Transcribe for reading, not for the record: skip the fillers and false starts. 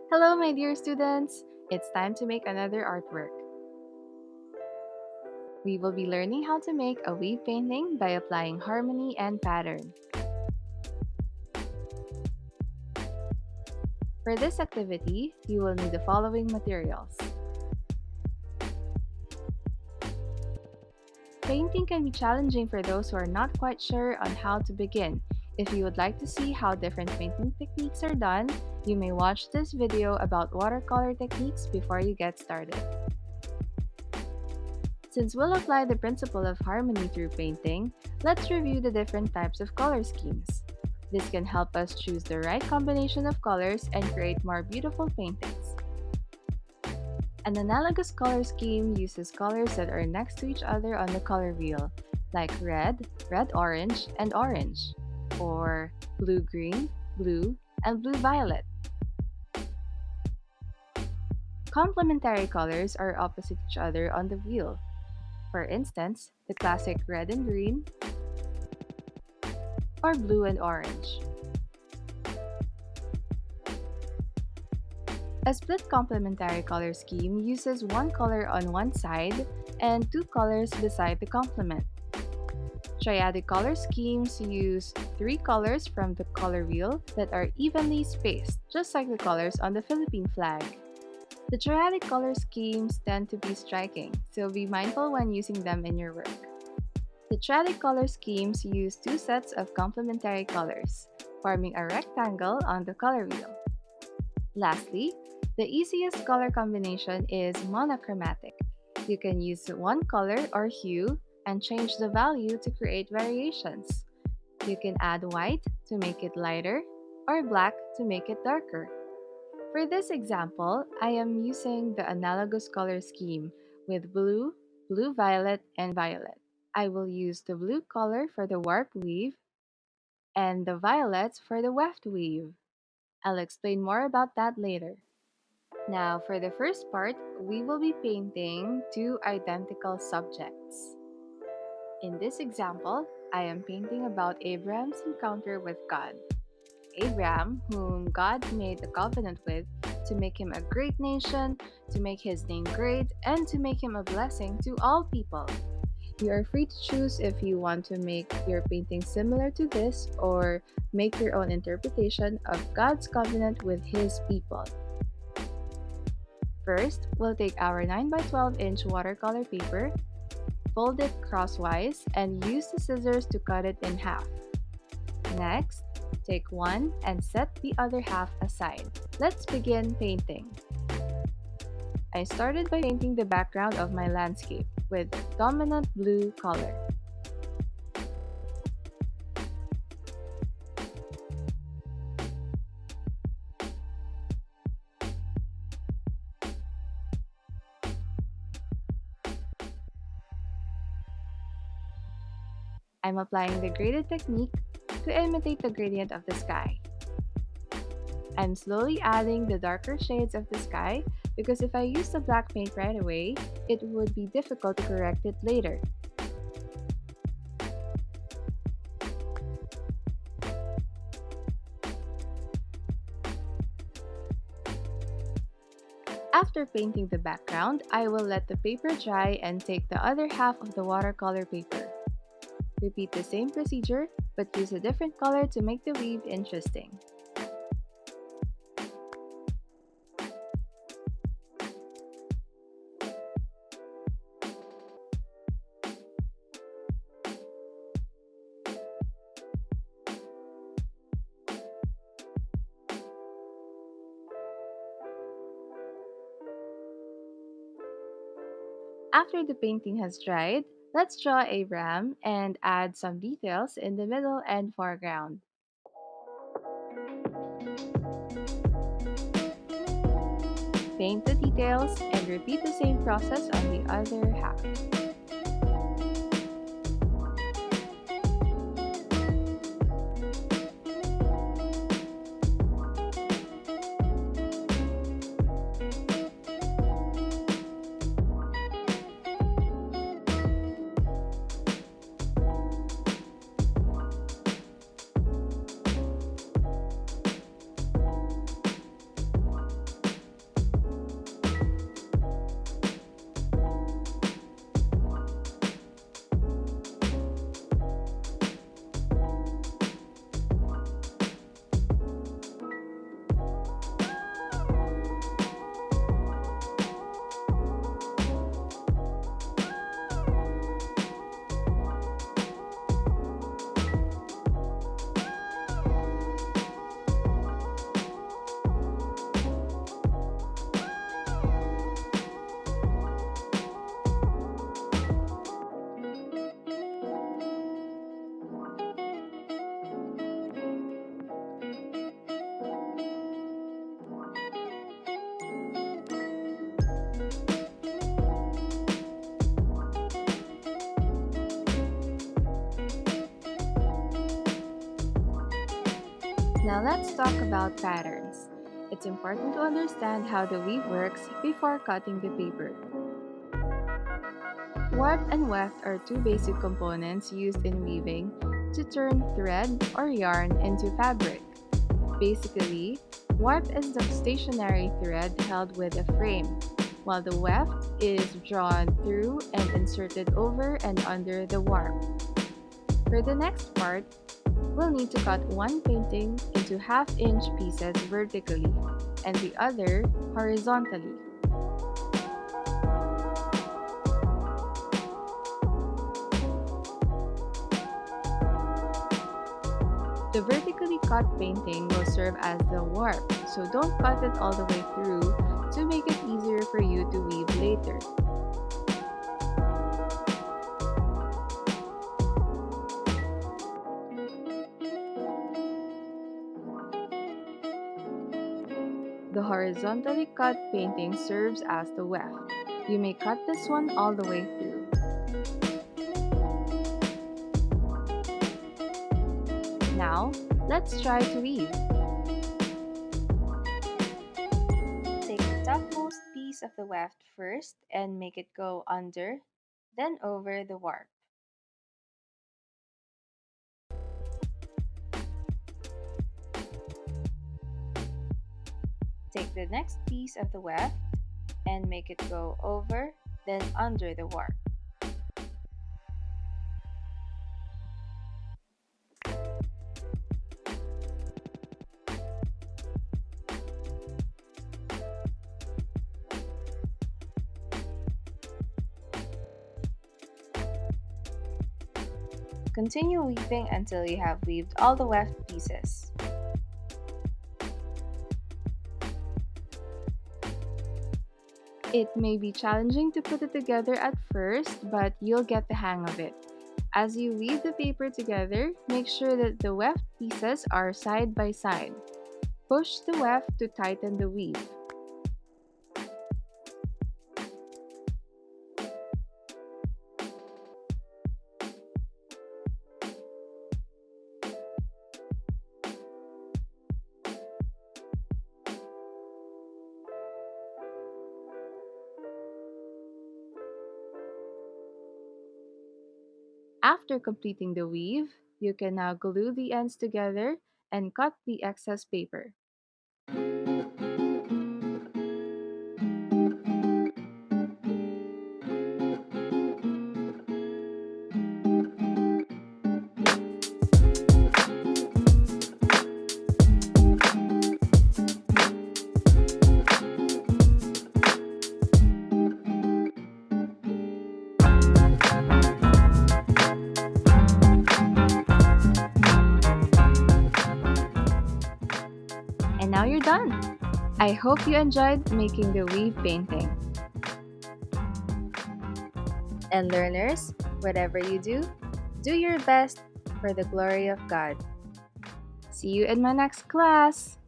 Hello, my dear students! It's time to make another artwork. We will be learning how to make a wave painting by applying harmony and pattern. For this activity, you will need the following materials. Painting can be challenging for those who are not quite sure on how to begin. If you would like to see how different painting techniques are done, you may watch this video about watercolor techniques before you get started. Since we'll apply the principle of harmony through painting, let's review the different types of color schemes. This can help us choose the right combination of colors and create more beautiful paintings. An analogous color scheme uses colors that are next to each other on the color wheel, like red, red-orange, and orange, or blue-green, blue, and blue-violet. Complementary colors are opposite each other on the wheel. For instance, the classic red and green, or blue and orange. A split complementary color scheme uses one color on one side and two colors beside the complement. Triadic color schemes use three colors from the color wheel that are evenly spaced, just like the colors on the Philippine flag. The triadic color schemes tend to be striking, so be mindful when using them in your work. The triadic color schemes use two sets of complementary colors, forming a rectangle on the color wheel. Lastly, the easiest color combination is monochromatic. You can use one color or hue and change the value to create variations. You can add white to make it lighter or black to make it darker. For this example, I am using the analogous color scheme with blue, blue-violet, and violet. I will use the blue color for the warp weave and the violets for the weft weave. I'll explain more about that later. Now, for the first part, we will be painting two identical subjects. In this example, I am painting about Abraham's encounter with God. Abraham, whom God made a covenant with to make him a great nation, to make his name great, and to make him a blessing to all people. You are free to choose if you want to make your painting similar to this or make your own interpretation of God's covenant with his people. First, we'll take our 9 by 12-inch watercolor paper, fold it crosswise, and use the scissors to cut it in half. Next, take one and set the other half aside. Let's begin painting. I started by painting the background of my landscape with dominant blue color. I'm applying the graded technique to imitate the gradient of the sky. I'm slowly adding the darker shades of the sky because if I use the black paint right away, it would be difficult to correct it later. After painting the background, I will let the paper dry and take the other half of the watercolor paper. Repeat the same procedure, but use a different color to make the weave interesting. After the painting has dried, let's draw Abraham and add some details in the middle and foreground. Paint the details and repeat the same process on the other half. Now let's talk about patterns. It's important to understand how the weave works before cutting the paper. Warp and weft are two basic components used in weaving to turn thread or yarn into fabric. Basically, warp is the stationary thread held with a frame, while the weft is drawn through and inserted over and under the warp. For the next part, we'll need to cut one painting into half-inch pieces vertically and the other horizontally. The vertically cut painting will serve as the warp, so don't cut it all the way through to make it easier for you to weave later. The horizontally cut painting serves as the weft. You may cut this one all the way through. Now, let's try to weave. Take the topmost piece of the weft first and make it go under, then over the warp. Take the next piece of the weft and make it go over, then under the warp. Continue weaving until you have weaved all the weft pieces. It may be challenging to put it together at first, but you'll get the hang of it. As you weave the paper together, make sure that the weft pieces are side by side. Push the weft to tighten the weave. After completing the weave, you can now glue the ends together and cut the excess paper. And now you're done! I hope you enjoyed making the weave painting. And learners, whatever you do your best for the glory of God. See you in my next class!